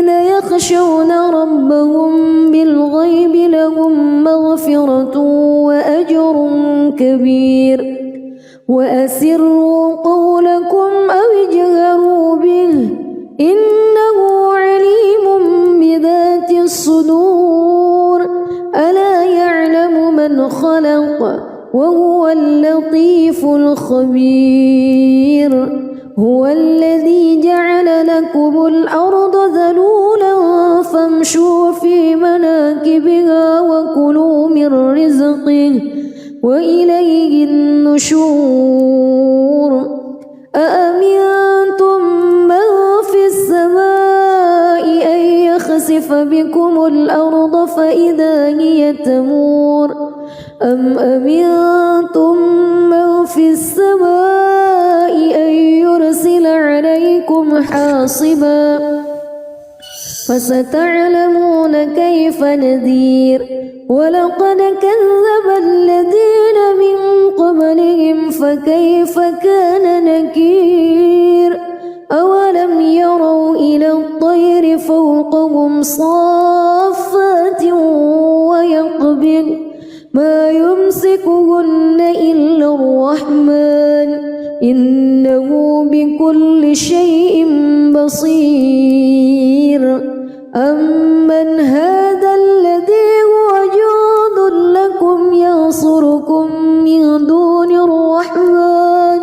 يخشون ربهم بالغيب لهم مغفرة وأجر كبير وأسروا قولكم أو اجهروا هو الذي جعل لكم الأرض ذلولا فامشوا في مناكبها وكلوا من رزقه وإليه النشور أأمنتم من في السماء أن يخسف بكم الأرض فإذا هي تمور أم أمنتم من في السماء أن يرسل عليكم حاصبا فستعلمون كيف نذير ولقد كذب الذين من قبلهم فكيف كان نكير أولم يروا إلى الطير فوقهم صافات ويقبض ما يمسكهن إلا الرحمن إنه بكل شيء بصير أمن هذا الذي هو جند لكم ينصركم من دون الرحمن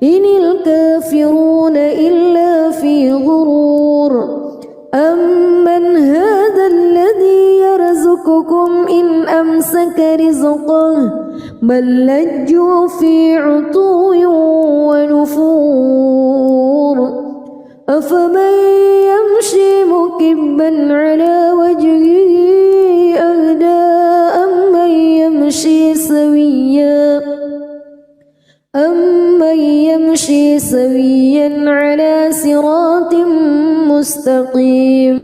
إن الكافرون إلا في غرور أمن هذا الذي يرزقكم إن أمسك رزقه بل لجوا في عتو ونفور أفمن يمشي مكبا على وجهه أهدى أمن يمشي سويا على صراط مستقيم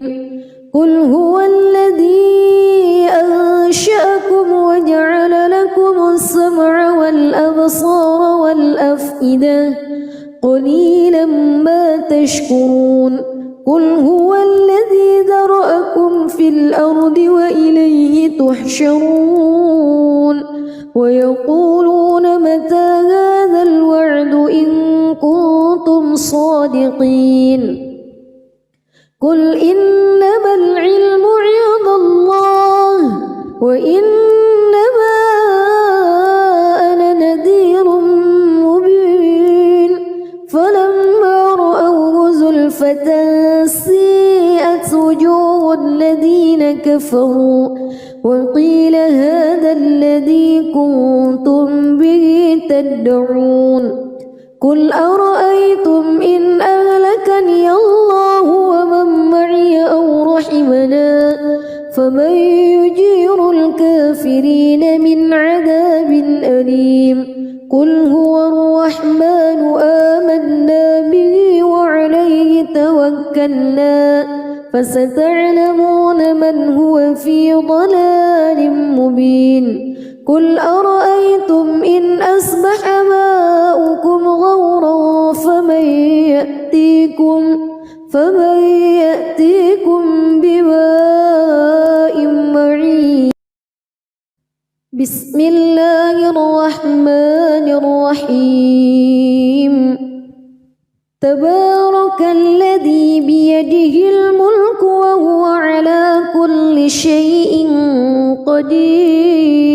قل هو الذي أنشأكم وجعل لكم السمع والأبصار والأفئدة قليلا ما تشكرون قل هو الذي ذرأكم في الأرض وإليه تحشرون ويقولون متى هذا الوعد إن كنتم صادقين قل إنما العلم عند الله وإنما أنا نذير مبين فلما رأوه زلفة سيئت وجوه الذين كفروا وقيل هذا الذي كنتم به تدعون قل أرأيتم إن أهلكني الله ومن معي أو رحمنا فمن يجير الكافرين من عذاب أليم قل هو الرحمن آمنا به وعليه توكلنا فستعلمون من هو في ضلال مبين قل أرأيتم إن أصبح ماؤكم غورا فمن يأتيكم بماء معين بسم الله الرحمن الرحيم تبارك الذي بيده الملك وهو على كل شيء قدير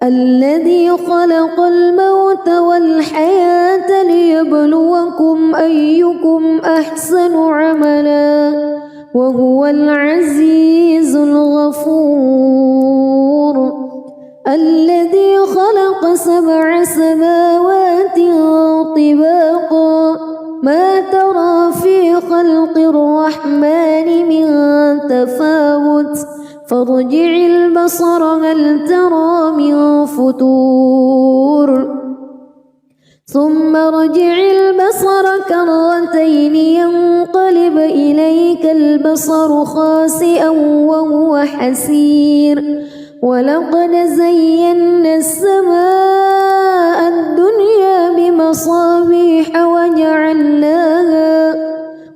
الذي خلق الموت والحياة ليبلوكم أيكم أحسن عملا وهو العزيز الغفور الذي خلق 7 سماوات طباقا ما ترى في خلق الرحمن من تفاوت فارجع البصر هل ترى من فتور ثم ارجع البصر كرتين ينقلب إليك البصر خاسئا وهو حسير ولقد زينا السماء الدنيا بمصابيح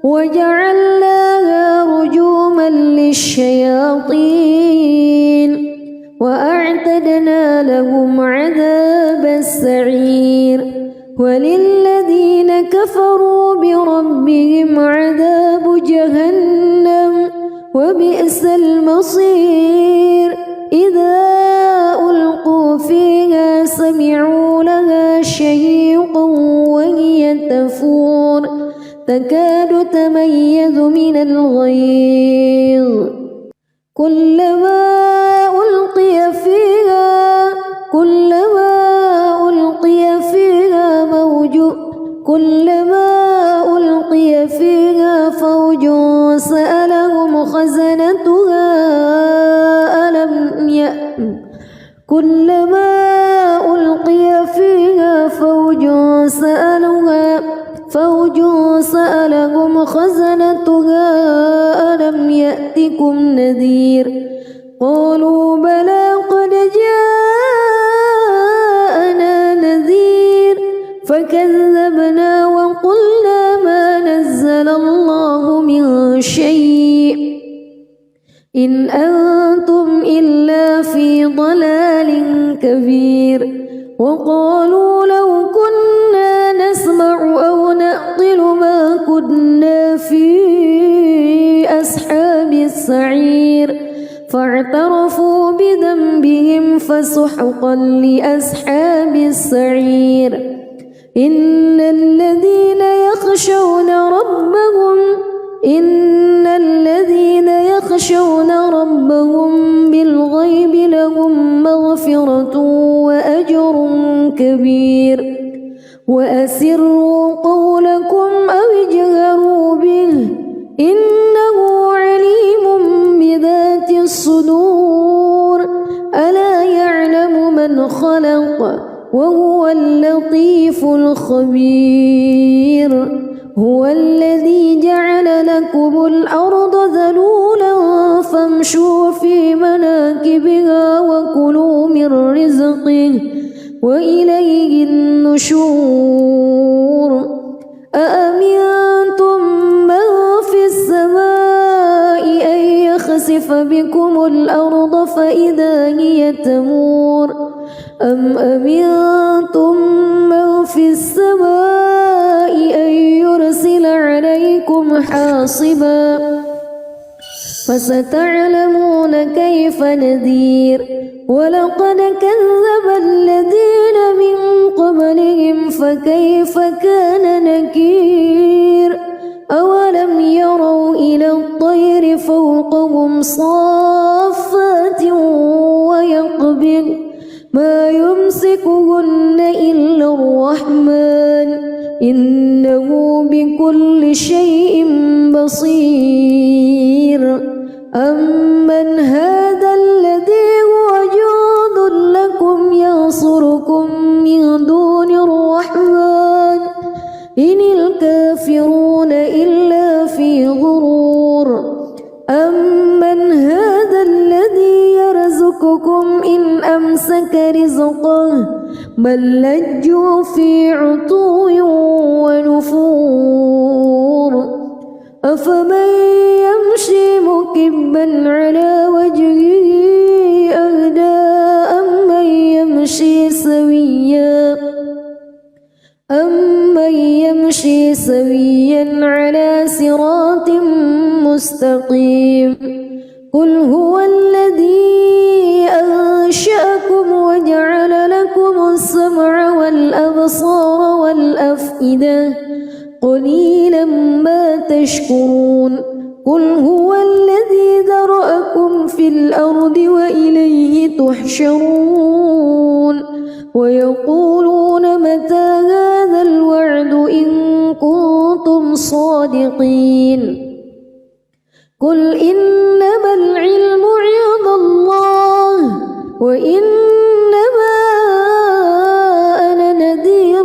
وجعلناها رجوما للشياطين وأعتدنا لهم عذاب السعير وللذين كفروا بربهم عذاب جهنم وبئس المصير إذا ألقوا فيها سمعوا لها شهيقا وهي تفور تكاد تميز من الغيظ كلما ألقي فيها فوج سألهم خزنتها ألم يأتكم نذير قالوا بلى قد جاءنا نذير فكذبنا وقلنا ما نزل الله من شيء إن أنتم إلا في ضلال كبير وقالوا لو كنا نسمع أو نعقل ما كنا في أصحاب السعير فاعترفوا بذنبهم فسحقا لأصحاب السعير إن الذين يخشون ربهم بالغيب لهم مغفرة وأجر كبير وأسروا قولكم أو اجهروا به إنه عليم بذات الصدور ألا يعلم من خلق وهو اللطيف الخبير هو الذي جعل لكم الأرض ذلولا فامشوا في مناكبها وكلوا من رزقه وإليه النشور أأمنتم من في السماء أن يخسف بكم الأرض فإذا هي تمور أم أمنتم من في السماء أن يرسل عليكم حاصبا فستعلمون كيف نذير ولقد كذب الذين من قبلهم فكيف كان نكير أولم يروا إلى الطير فوقهم صافات ويقبض ما يمسكهن إلا الرحمن إنه بكل شيء بصير أمن هذا الذي هو جند لكم ينصركم من دون الرحمن إن الكافرون إلا في غرور أمن هذا الذي يرزقكم إن أمسك رزقه بل لجوا في عتو ونفور أفمن يمشي مكبا على وجهه أهدى أمن يمشي سويا على صراط مستقيم قل هو الذي أنشأكم وجعل لكم السمع والأبصار والأفئدة قليلا ما تشكرون قل هو الذي ذرأكم في الأرض وإليه تحشرون ويقولون متى هذا الوعد إن كنتم صادقين قل إنما العلم عند الله وإنما أنا نذير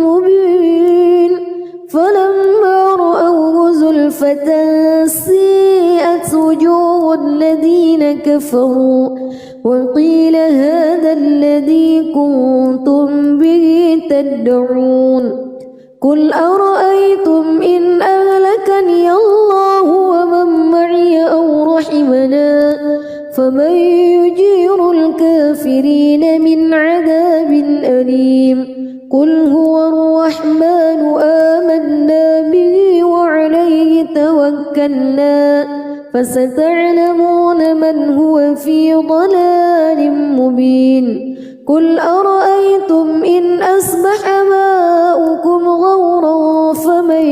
مبين فلما رأوه زلفة سيئت وجوه الذين كفروا وقيل هذا الذي كنتم به تدعون قل أرأيتم إن أهلكني الله ومن معي أو رحمنا فمن يجير الكافرين من عذاب أليم قل هو الرحمن آمنا به وعليه توكلنا فستعلمون من هو في ضلال مبين قل أرأيتم إن أصبح ماؤكم غورا فمن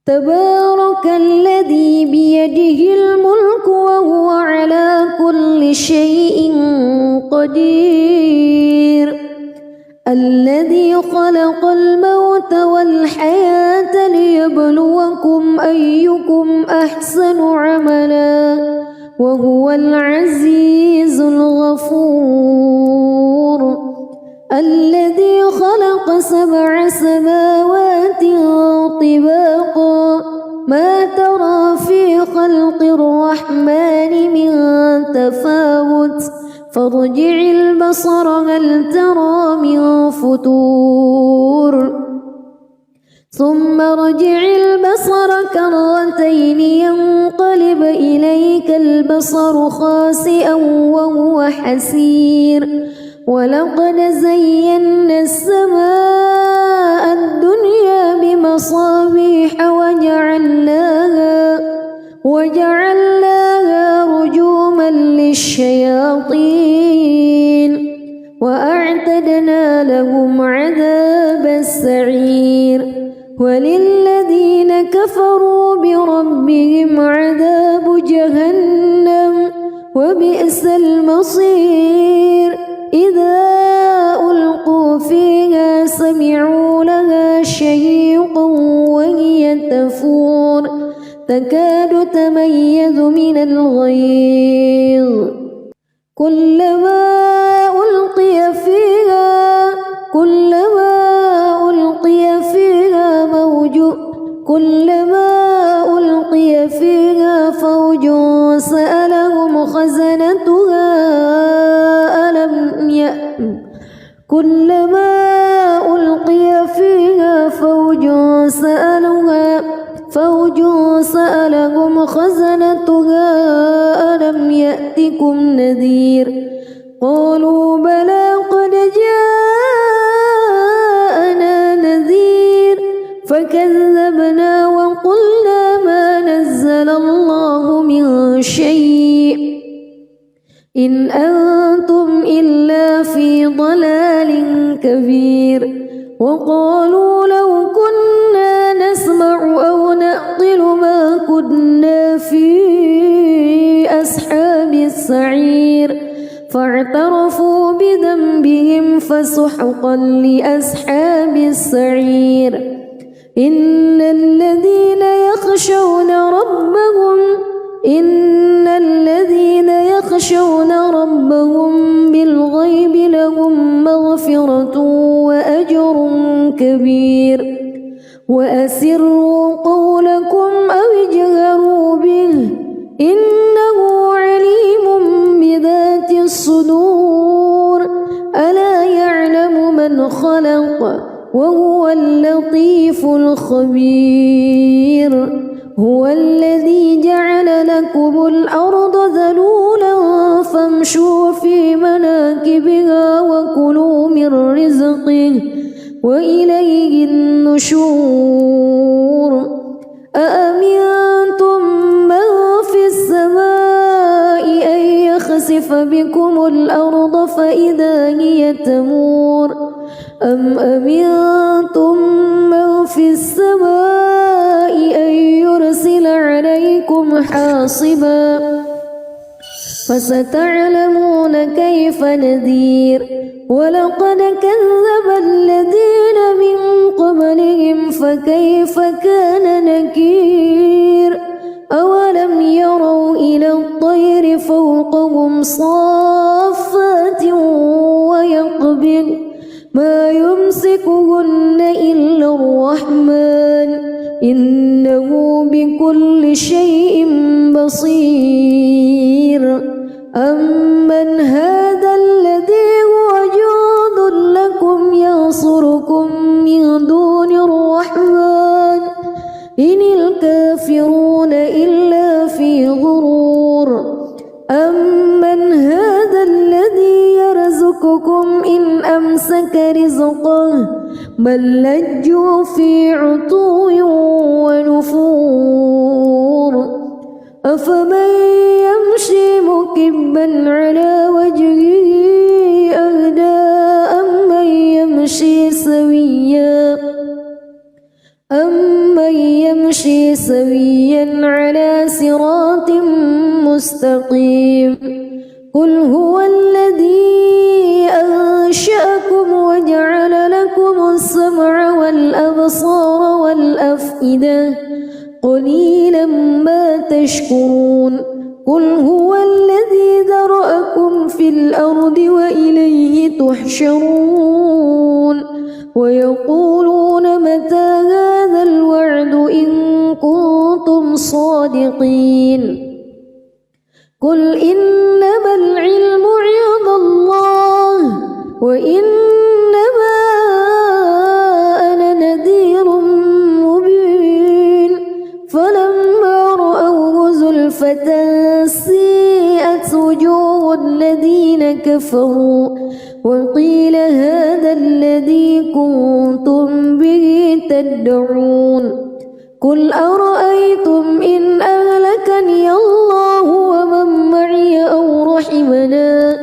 تبارك الذي بيده الملك وهو على كل شيء قدير الذي خلق الموت والحياة ليبلوكم أيكم أحسن عملا وهو العزيز الغفور الذي خلق 7 سماوات طباقا ما ترى في خلق الرحمن من تفاوت فارجع البصر هل ترى من فتور ثم ارجع البصر كرتين ينقلب إليك البصر خاسئا وهو حسير ولقد زينا السماء الدنيا بمصابيح وجعلناها رجوما للشياطين وأعتدنا لهم عذاب السعير وللذين كفروا بربهم عذاب جهنم وبئس المصير إذا ألقوا فيها سمعوا لها شهيقا وهي تفور تكاد تميز من الغيظ كلما ألقي فيها فوج سألهم خزنتها كلما ألقي فيها فوج سألهم خزنتها ألم يأتكم نذير قالوا بلى قد جاءنا نذير فكذبنا وقلنا ما نزل الله من شيء إن أنتم إلا في ضلال كبير وقالوا لو كنا نسمع أو نعقل ما كنا في أصحاب السعير فاعترفوا بذنبهم فسحقا لأصحاب السعير إن الذين يخشون ربهم بالغيب لهم مغفرة وأجر كبير وأسروا قولكم أو اجهروا به إنه عليم بذات الصدور ألا يعلم من خلق وهو اللطيف الخبير هو الذي جعل لكم الأرض ذلولا فامشوا في مناكبها وكلوا من رزقه وإليه النشور أأمنتم من في السماء أن يخسف بكم الأرض فإذا هي تمور أم أمنتم من في السماء أن يرسل عليكم حاصبا فستعلمون كيف نذير ولقد كذب الذين من قبلهم فكيف كان نكير أولم يروا إلى الطير فوقهم صافات ويقبض ما يمسكهن إلا الرحمن إنه بكل شيء بصير أمن هذا الذي هو جند لكم ينصركم من دون الرحمن إن الكافرون إلا في غرور أمن هذا الذي يرزقكم إن أمسك رزقه بل لجوا في عتو ونفور أفمن يمشي مكبا على وجهه أهدى أمن يمشي سويا على صراط مستقيم قل هو الذي أنشأكم وجعل لكم السمع والأبصار والأفئدة قليلا ما تشكرون قل هو الذي ذرأكم في الأرض وإليه تحشرون ويقولون متى هذا الوعد إن كنتم صادقين قل إنما العلم عند الله وإنما أنا نذير مبين فلما رأوه زلفة سيئت وجوه الذين كفروا وقيل هذا الذي كنتم به تدعون قل أرأيتم إن أهلكني الله ومن معي أو رحمنا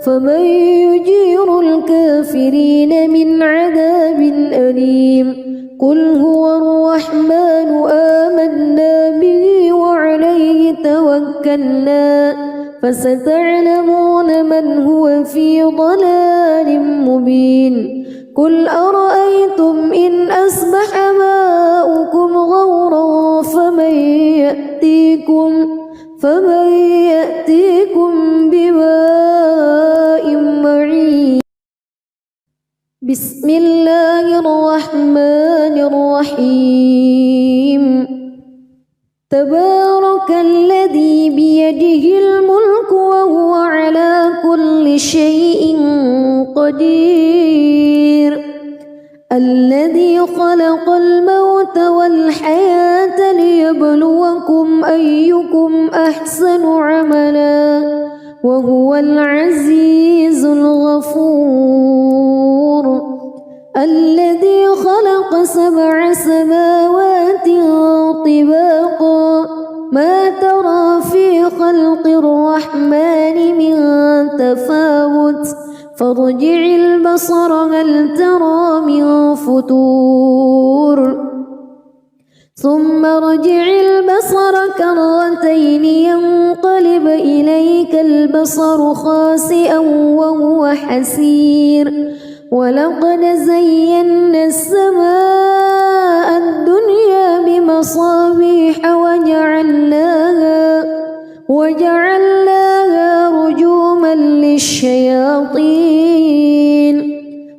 فمن يجير الكافرين من عذاب أليم قل هو الرحمن آمنا به وعليه توكلنا فستعلمون من هو في ضلال مبين قل أرأيتم إن أصبح ماؤكم غورا فمن يأتيكم بماء معين بسم الله الرحمن الرحيم تبارك الذي بيده الملك وهو على كل شيء قدير الذي خلق الموت والحياة ليبلوكم أيكم أحسن عملا وهو العزيز الغفور الذي خلق 7 سماوات طباقا ما ترى في خلق الرحمن من تفاوت فارجع البصر هل ترى من فطور ثم ارجع البصر كرتين ينقلب إليك البصر خاسئا وهو حسير ولقد زينا السماء الدنيا بمصابيح وجعلناها رجوما للشياطين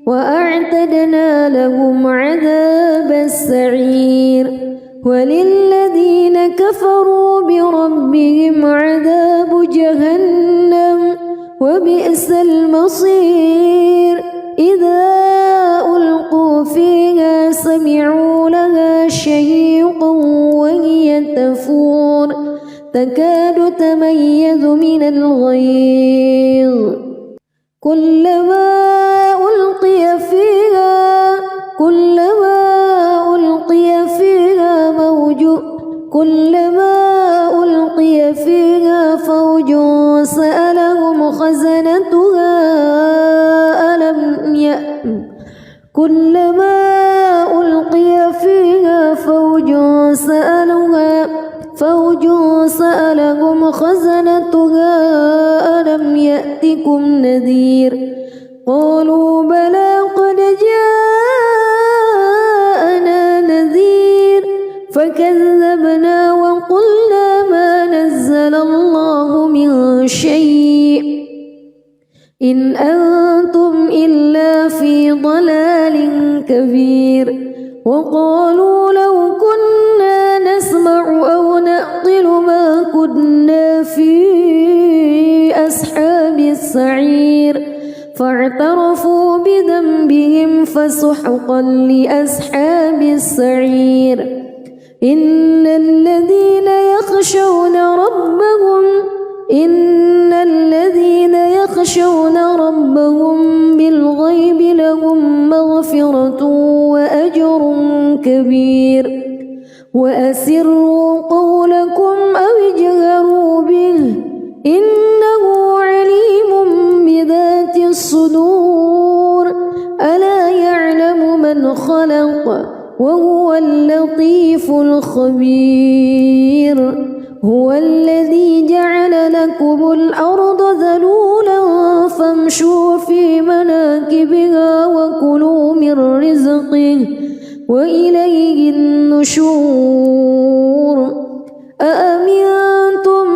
وأعتدنا لهم عذاب السعير وللذين كفروا بربهم عذاب جهنم وبئس المصير إذا ألقوا فيها سمعوا لها شهيقا وهي تفور تكاد تميز من الغيظ كلما ألقي فيها فوج سألهم خزنتها كلما ألقي فيها فوج سألهم خزنتها ألم يأتكم نذير قالوا بلى قد جاءنا نذير فكذبنا وقلنا ما نزل الله من شيء إن أنتم إلا في ضلال كبير وقالوا لو كنا نسمع أو نعقل ما كنا في أصحاب السعير فاعترفوا بذنبهم فسحقا لأصحاب السعير إن الذين يخشون ربهم بالغيب لهم مغفرة وأجر كبير وأسروا قولكم أو اجهروا به إنه عليم بذات الصدور ألا يعلم من خلق وهو اللطيف الخبير. هو الذي جعل لكم الأرض ذلولا فامشوا في مناكبها وكلوا من رزقه وإليه النشور. أأمنتم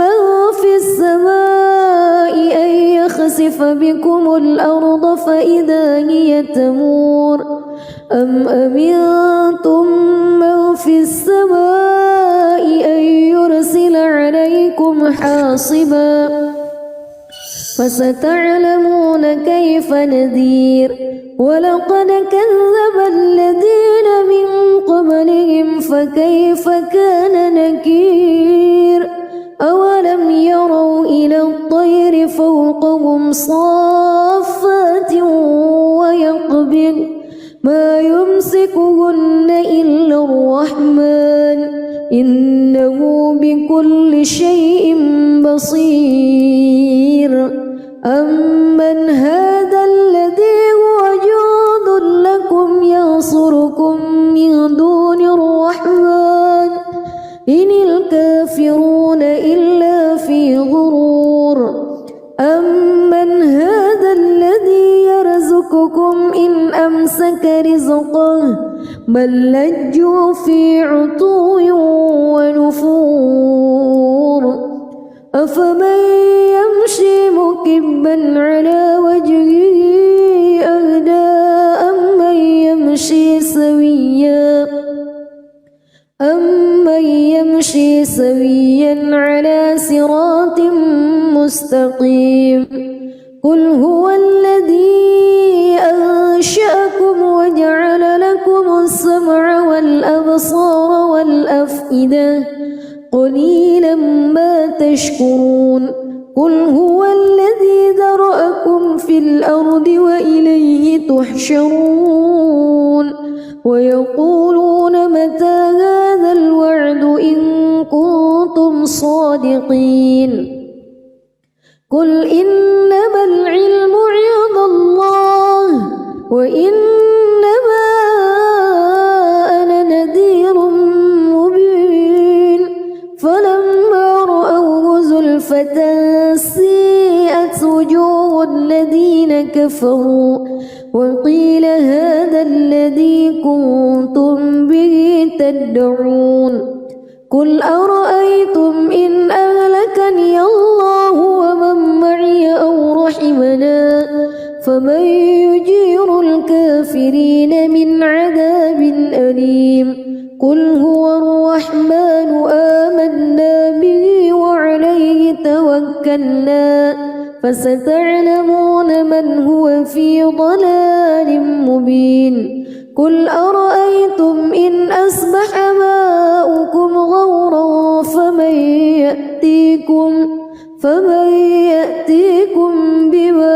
من في السماء أن يخسف بكم الأرض فإذا هي تمور أم أمنتم من في السماء أن يرسل عليكم حاصبا فستعلمون كيف نذير. ولقد كذب الذين من قبلهم فكيف كان نكير. أولم يروا إلى الطير فوقهم صافات ويقبض ما يمسكهن إلا الرحمن إنه بكل شيء بصير. أمن هذا الذي هو جند لكم ينصركم من دون الرحمن إن الكافرون إلا في غرور. أمن هذا الذي يرزقكم إن أمسك رزقه بل لجوا في عتو ونفور. أفمن يمشي مكبا على وجهه أهدى أمن يمشي سويا على صراط مستقيم. قل هو الذي أنشأكم وجعل لكم السمع والأبصار والأفئدة قليلا ما تشكرون. قل هو الذي ذرأكم في الأرض وإليه تحشرون. ويقولون متى هذا الوعد إن كنتم صادقين. قل إنما العلم عند الله وإنما أنا نذير مبين. فلما رأوه زلفة سيئت وجوه الذين كفروا وقيل هذا الذي كنتم به تدعون. قل أرأيتم إن أهلكني الله ومن معي أو رحمنا فمن يجير الكافرين من عذاب أليم. قل هو الرحمن آمنا به وعليه توكلنا فستعلمون من هو في ضلال مبين. قل أرأيتم إن أصبح ماؤكم غورا فمن يأتيكم بماء